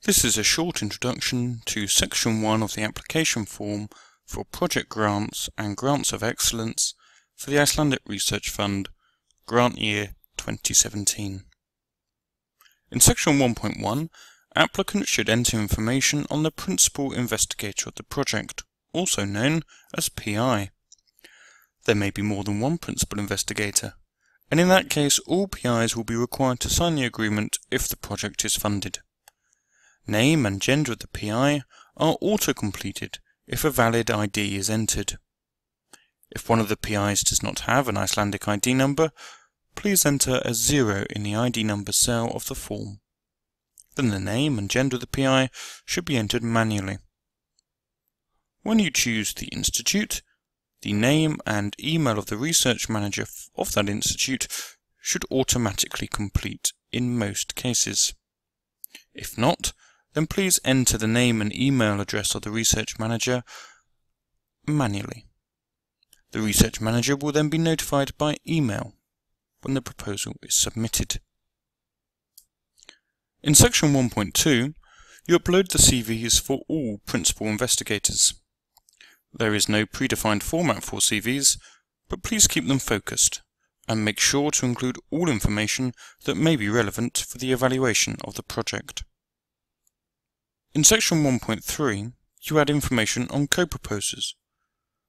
This is a short introduction to Section 1 of the application form for project grants and grants of excellence for the Icelandic Research Fund, grant year 2017. In Section 1.1, applicants should enter information on the principal investigator of the project, also known as PI. There may be more than one principal investigator, and in that case all PIs will be required to sign the agreement if the project is funded. Name and gender of the PI are auto-completed if a valid ID is entered. If one of the PIs does not have an Icelandic ID number, please enter a 0 in the ID number cell of the form. Then the name and gender of the PI should be entered manually. When you choose the institute, the name and email of the research manager of that institute should automatically complete in most cases. If not, then please enter the name and email address of the research manager manually. The research manager will then be notified by email when the proposal is submitted. In Section 1.2, you upload the CVs for all principal investigators. There is no predefined format for CVs, but please keep them focused and make sure to include all information that may be relevant for the evaluation of the project. In Section 1.3, you add information on co-proposers.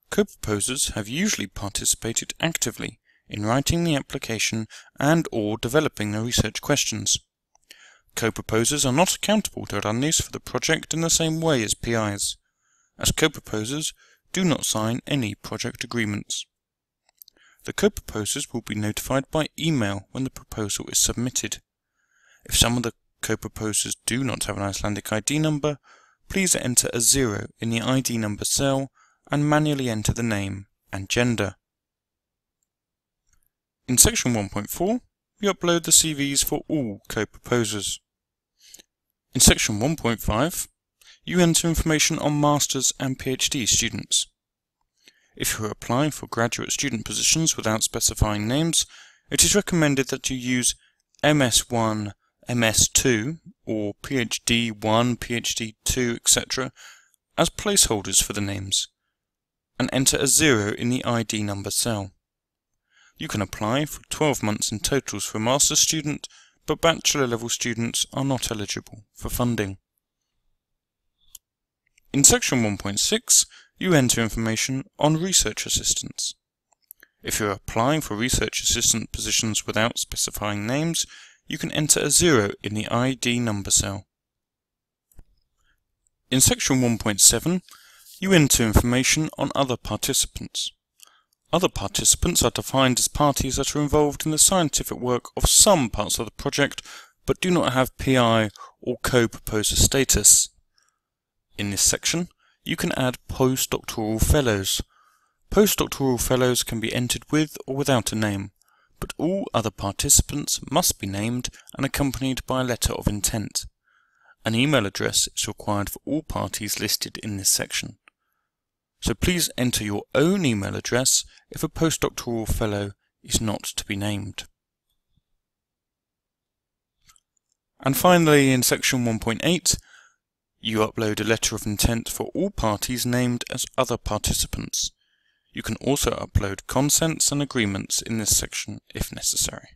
Co-proposers have usually participated actively in writing the application and/or developing the research questions. Co-proposers are not accountable to RANNIs for the project in the same way as PIs, as co-proposers do not sign any project agreements. The co-proposers will be notified by email when the proposal is submitted. If some of the co-proposers do not have an Icelandic ID number, please enter a 0 in the ID number cell and manually enter the name and gender. In Section 1.4, you upload the CVs for all co-proposers. In Section 1.5, you enter information on Masters and PhD students. If you are applying for graduate student positions without specifying names, it is recommended that you use MS1, MS2, or PhD1, PhD2, etc. as placeholders for the names, and enter a 0 in the ID number cell. You can apply for 12 months in totals for a master's student, but bachelor level students are not eligible for funding. In Section 1.6, you enter information on research assistants. If you are applying for research assistant positions without specifying names, you can enter a 0 in the ID number cell. In Section 1.7, you enter information on other participants. Other participants are defined as parties that are involved in the scientific work of some parts of the project, but do not have PI or co-proposer status. In this section, you can add postdoctoral fellows. Postdoctoral fellows can be entered with or without a name, but all other participants must be named and accompanied by a letter of intent. An email address is required for all parties listed in this section. So please enter your own email address if a postdoctoral fellow is not to be named. And finally, in Section 1.8, you upload a letter of intent for all parties named as other participants. You can also upload consents and agreements in this section if necessary.